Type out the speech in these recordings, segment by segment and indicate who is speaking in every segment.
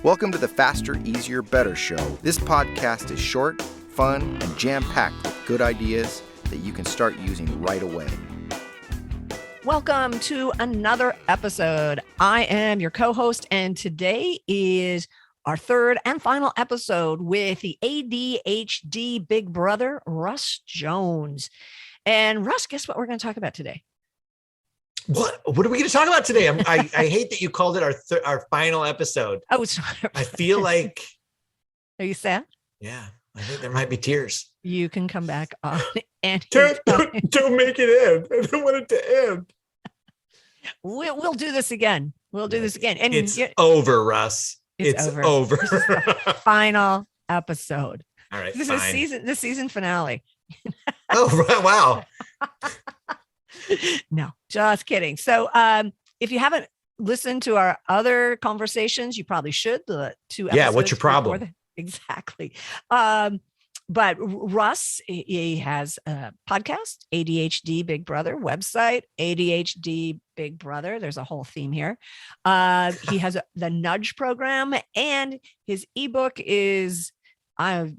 Speaker 1: Welcome to the Faster, Easier, Better show. This podcast is short, fun, and jam-packed with good ideas that you can start using right away.
Speaker 2: Welcome to another episode. I am your co-host, and today is our third and final episode with the ADHD Big Brother, Russ Jones. And Russ, guess what we're going to talk about today?
Speaker 3: What are we going to talk about today? I hate that you called it our final episode.
Speaker 2: Oh, sorry.
Speaker 3: I feel like.
Speaker 2: Are you sad?
Speaker 3: Yeah, I think there might be tears.
Speaker 2: You can come back on and
Speaker 3: Don't make it end. I don't want it to end.
Speaker 2: We'll do this again. We'll do this again. And
Speaker 3: it's over, Russ. It's over.
Speaker 2: This is the final episode.
Speaker 3: All right.
Speaker 2: This
Speaker 3: fine.
Speaker 2: is the season finale.
Speaker 3: Oh, wow.
Speaker 2: No, just kidding. So if you haven't listened to our other conversations, you probably should. The two episodes.
Speaker 3: Yeah, what's your problem?
Speaker 2: Exactly. But Russ, he has a podcast, ADHD Big Brother, website, ADHD Big Brother. There's a whole theme here. He has the Nudge program, and his ebook is, I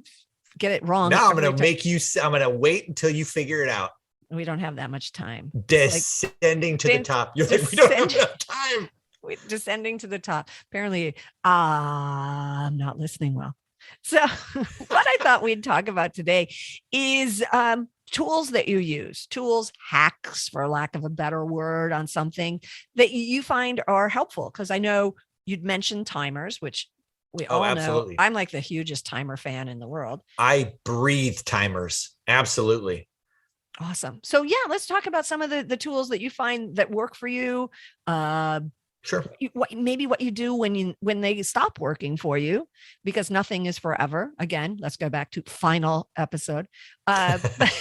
Speaker 2: get it wrong.
Speaker 3: No, I'm going to wait until you figure it out.
Speaker 2: We don't have that much time.
Speaker 3: Descending to the top. You're like, we don't have enough time.
Speaker 2: Descending to the top. Apparently, I'm not listening well. So what I thought we'd talk about today is tools that you use, hacks, for lack of a better word, on something that you find are helpful. Because I know you'd mentioned timers, which we all
Speaker 3: absolutely
Speaker 2: know. I'm like the hugest timer fan in the world.
Speaker 3: I breathe timers. Absolutely.
Speaker 2: Awesome. So yeah, let's talk about some of the tools that you find that work for you.
Speaker 3: Sure.
Speaker 2: Maybe what you do when they stop working for you, because nothing is forever. Again, let's go back to final episode. But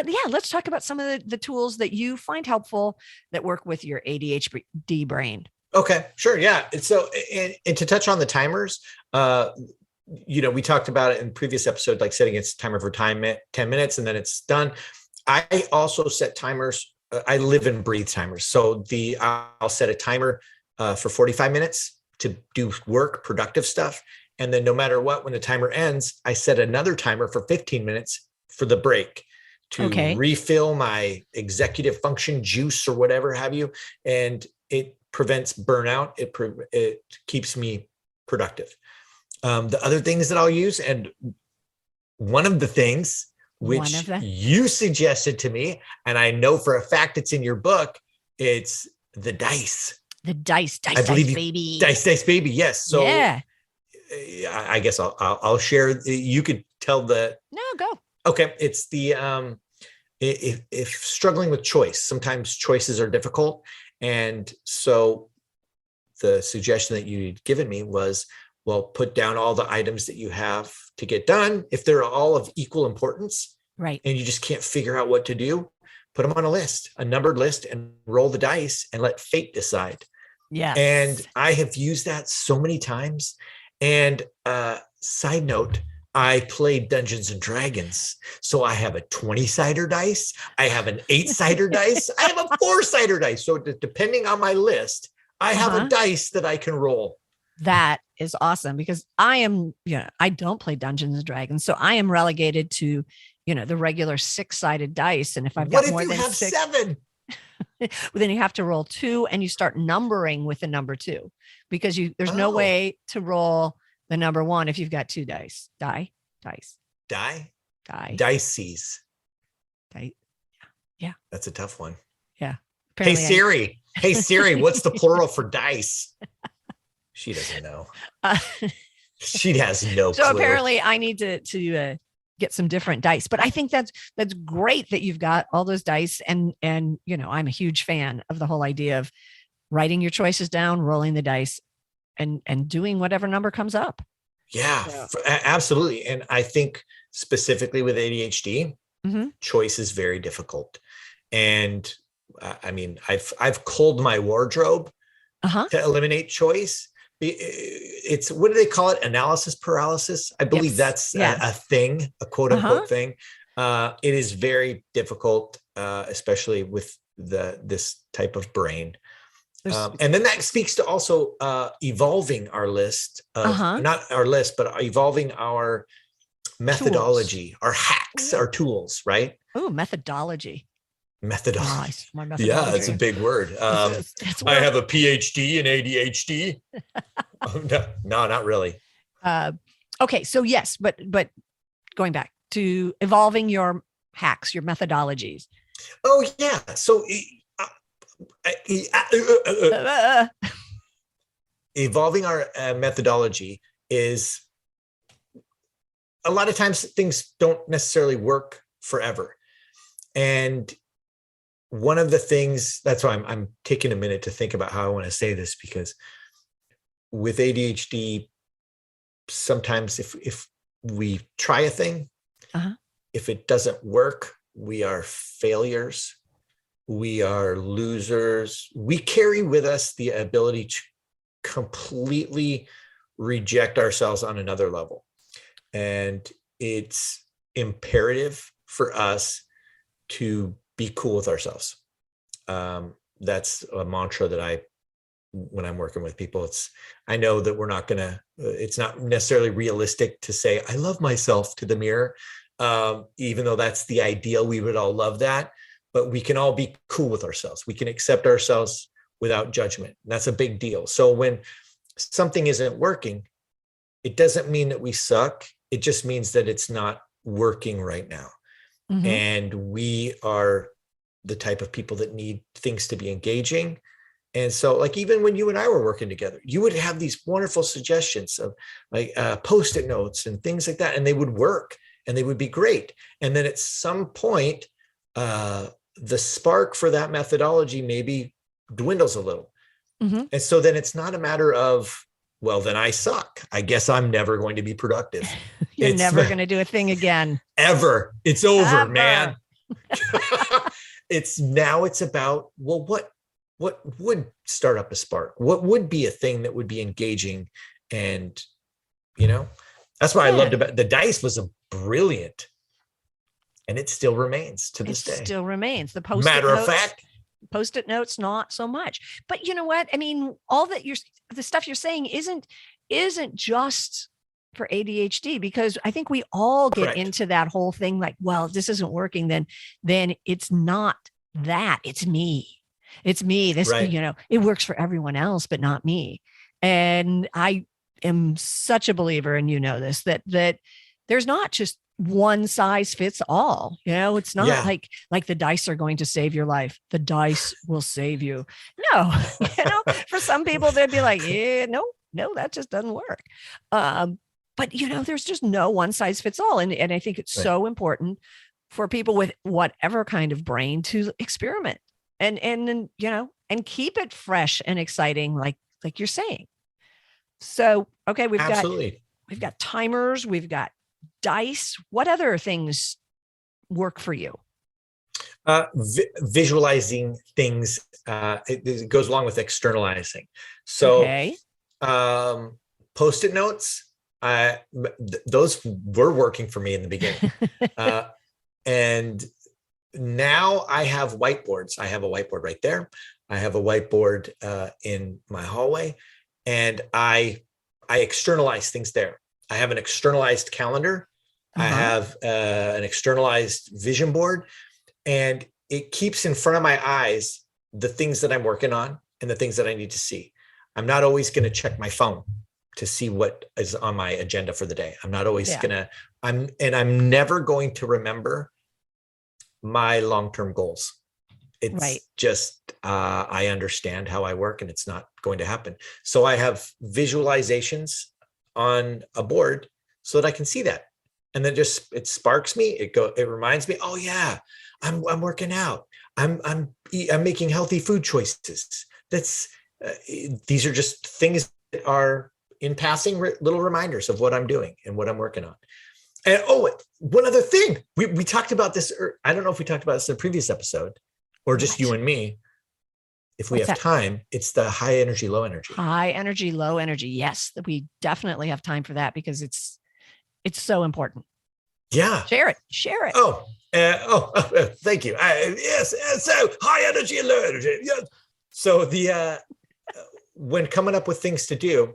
Speaker 2: yeah, let's talk about some of the tools that you find helpful that work with your ADHD brain.
Speaker 3: Okay, sure. Yeah. So, and to touch on the timers, we talked about it in previous episode, like setting its timer for 10 minutes and then it's done. I also set timers. I live and breathe timers. So I'll set a timer for 45 minutes to do work, productive stuff. And then no matter what, when the timer ends, I set another timer for 15 minutes for the break to refill my executive function juice or whatever have you. And it prevents burnout. It keeps me productive. The other things that I'll use, and one of the things which you suggested to me, and I know for a fact it's in your book, it's the dice.
Speaker 2: The dice baby.
Speaker 3: Dice baby. Yes. So
Speaker 2: yeah.
Speaker 3: I guess I'll share. You could tell the.
Speaker 2: No, go.
Speaker 3: Okay, it's the if struggling with choice, sometimes choices are difficult, and so the suggestion that you'd given me was, well, put down all the items that you have to get done. If they're all of equal importance,
Speaker 2: right,
Speaker 3: and you just can't figure out what to do, put them on a numbered list, and roll the dice and let fate decide.
Speaker 2: Yeah.
Speaker 3: And I have used that so many times. And side note, I played Dungeons and Dragons. So I have a 20-sider dice. I have an 8-sider dice. I have a 4-sider dice. So depending on my list, I have a dice that I can roll.
Speaker 2: That is awesome, because I don't play Dungeons and Dragons. So I am relegated to, the regular 6-sided dice. And if I've got more than 6,
Speaker 3: 7?
Speaker 2: Then you have to roll 2, and you start numbering with the number 2, because there's no way to roll the number 1 if you've got 2 dice. Dices. Yeah.
Speaker 3: That's a tough one.
Speaker 2: Yeah.
Speaker 3: Apparently Hey Siri, what's the plural for dice? She doesn't know. She has no clue.
Speaker 2: So apparently I need to get some different dice, but I think that's great that you've got all those dice. And I'm a huge fan of the whole idea of writing your choices down, rolling the dice, and doing whatever number comes up.
Speaker 3: Yeah, absolutely. And I think specifically with ADHD, choice is very difficult. And I've culled my wardrobe to eliminate choice. It's, what do they call it? Analysis paralysis. I believe that's a thing, a quote unquote thing. It is very difficult, especially with this type of brain. And then that speaks to also evolving our list of not our list, but evolving our methodology, tools. Our hacks, our tools, right?
Speaker 2: Oh, methodology.
Speaker 3: Methodology.
Speaker 2: My methodology.
Speaker 3: Yeah, it's a big word. I have a PhD in ADHD. No, not really.
Speaker 2: Okay, so yes, but going back to evolving your hacks, your methodologies.
Speaker 3: Oh yeah. So evolving our methodology is a lot of times things don't necessarily work forever. And one of the things, that's why I'm taking a minute to think about how I want to say this, because with ADHD, sometimes if we try a thing, if it doesn't work, we are failures. We are losers. We carry with us the ability to completely reject ourselves on another level. And it's imperative for us to be cool with ourselves. That's a mantra that when I'm working with people, I know that we're not it's not necessarily realistic to say, I love myself to the mirror. Even though that's the ideal, we would all love that, but we can all be cool with ourselves. We can accept ourselves without judgment. That's a big deal. So when something isn't working, it doesn't mean that we suck. It just means that it's not working right now. Mm-hmm. And we are the type of people that need things to be engaging. And so like, even when you and I were working together, you would have these wonderful suggestions of like Post-it notes and things like that. And they would work and they would be great. And then at some point, the spark for that methodology maybe dwindles a little. Mm-hmm. And so then it's not a matter of, well, then I suck. I guess I'm never going to be productive.
Speaker 2: You're never going to do a thing again.
Speaker 3: Ever. It's over, man. It's about, well, what would start up a spark? What would be a thing that would be engaging? And, that's why I loved about the dice was a brilliant, and it still remains to this day.
Speaker 2: It still remains. The Post-it
Speaker 3: matter
Speaker 2: notes,
Speaker 3: of fact.
Speaker 2: Post-it notes, not so much. But you know what? I mean, all that the stuff you're saying isn't just for ADHD, because I think we all get
Speaker 3: Correct.
Speaker 2: into that whole thing like, well, this isn't working, then it's not that. It's me. It's me. This, right. It works for everyone else, but not me. And I am such a believer, and this, that there's not just one size fits all. It's not like the dice are going to save your life. The dice will save you. No, for some people, they'd be like, yeah, no, that just doesn't work. But there's just no one size fits all. And I think it's so important for people with whatever kind of brain to experiment and keep it fresh and exciting, like you're saying. So, okay, we've got timers, we've got dice. What other things work for you?
Speaker 3: Visualizing things. It goes along with externalizing. So, Post-it notes, those were working for me in the beginning. And now I have whiteboards. I have a whiteboard right there. I have a whiteboard in my hallway, and I externalize things there. I have an externalized calendar. I have an externalized vision board, and it keeps in front of my eyes the things that I'm working on and the things that I need to see. I'm not always going to check my phone to see what is on my agenda for the day. I'm not always I'm never going to remember my long-term goals. It's just, I understand how I work, and it's not going to happen. So I have visualizations on a board so that I can see that. And then it sparks me. It reminds me, oh yeah, I'm working out. I'm making healthy food choices. These are just things that are in passing little reminders of what I'm doing and what I'm working on. And one other thing, we talked about this. I don't know if we talked about this in a previous episode or just you and me. If we have time, it's the high energy, low energy.
Speaker 2: High energy, low energy. Yes, we definitely have time for that, because it's so important.
Speaker 3: Yeah.
Speaker 2: Share it.
Speaker 3: Thank you. Yes. So high energy and low energy. Yes. So when coming up with things to do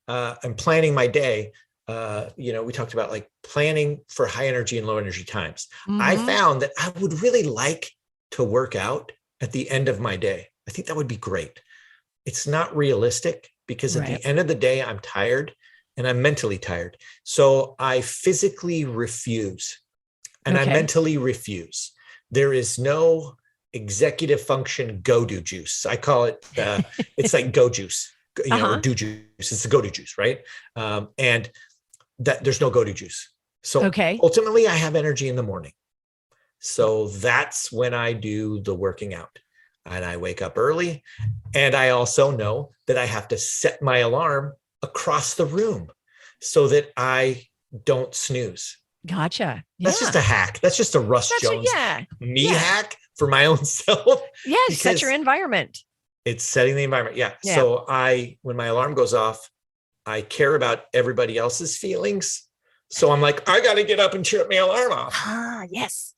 Speaker 3: and planning my day, we talked about like planning for high energy and low energy times. I found that I would really like to work out at the end of my day. I think that would be great. It's not realistic because at the end of the day, I'm tired and I'm mentally tired. So I physically refuse and I mentally refuse. There is no executive function go-do juice. I call it, it's like go juice, or do juice. It's the go-do juice, right? And that there's no go-to juice. So ultimately I have energy in the morning. So that's when I do the working out and I wake up early. And I also know that I have to set my alarm across the room so that I don't snooze.
Speaker 2: Gotcha.
Speaker 3: That's just a hack. That's just a Russ Jones hack for my own self.
Speaker 2: Yes. Set your environment.
Speaker 3: It's setting the environment. Yeah. So when my alarm goes off, I care about everybody else's feelings. So I'm like, I got to get up and turn my alarm off.
Speaker 2: Yes.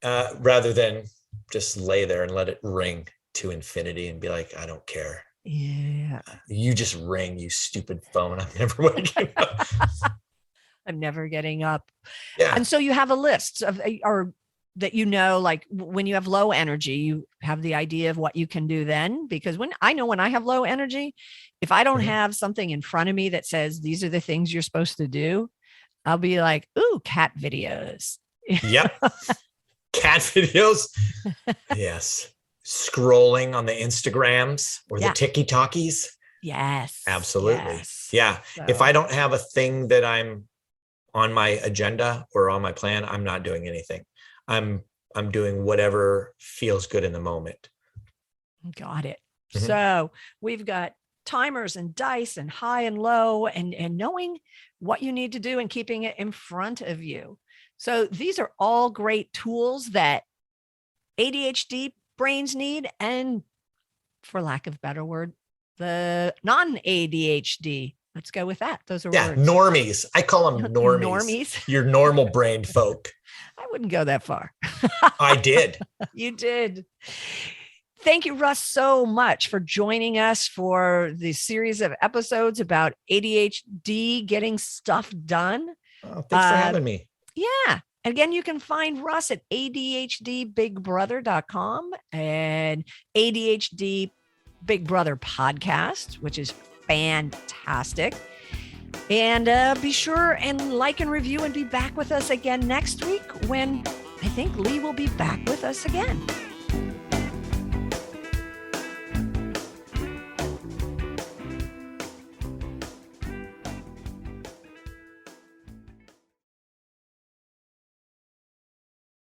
Speaker 3: Rather than just lay there and let it ring to infinity and be like, I don't care.
Speaker 2: Yeah.
Speaker 3: You just ring, you stupid phone. I'm never waking up.
Speaker 2: I'm never getting up.
Speaker 3: Yeah.
Speaker 2: And so you have a list of, or that, like when you have low energy, you have the idea of what you can do then, because when I have low energy, if I don't have something in front of me that says, these are the things you're supposed to do, I'll be like, ooh, cat videos.
Speaker 3: Yep. Cat videos. Yes. Scrolling on the Instagrams or the TikTokies.
Speaker 2: Yes.
Speaker 3: Absolutely.
Speaker 2: Yes.
Speaker 3: Yeah.
Speaker 2: So,
Speaker 3: if I don't have a thing that I'm on my agenda or on my plan, I'm not doing anything. I'm doing whatever feels good in the moment.
Speaker 2: got it. So we've got timers and dice and high and low and knowing what you need to do and keeping it in front of you. So these are all great tools that ADHD brains need. And for lack of a better word, the non-ADHD. Let's go with that. Those are words.
Speaker 3: Normies. I call them normies.
Speaker 2: Normies.
Speaker 3: Your normal brained folk.
Speaker 2: I wouldn't go that far.
Speaker 3: I did.
Speaker 2: You did. Thank you, Russ, so much for joining us for the series of episodes about ADHD getting stuff done.
Speaker 3: Oh, thanks for having me.
Speaker 2: Yeah. And again, you can find Russ at ADHDBigBrother.com and ADHD Big Brother podcast, which is fantastic. And be sure and like and review and be back with us again next week when I think Lee will be back with us again.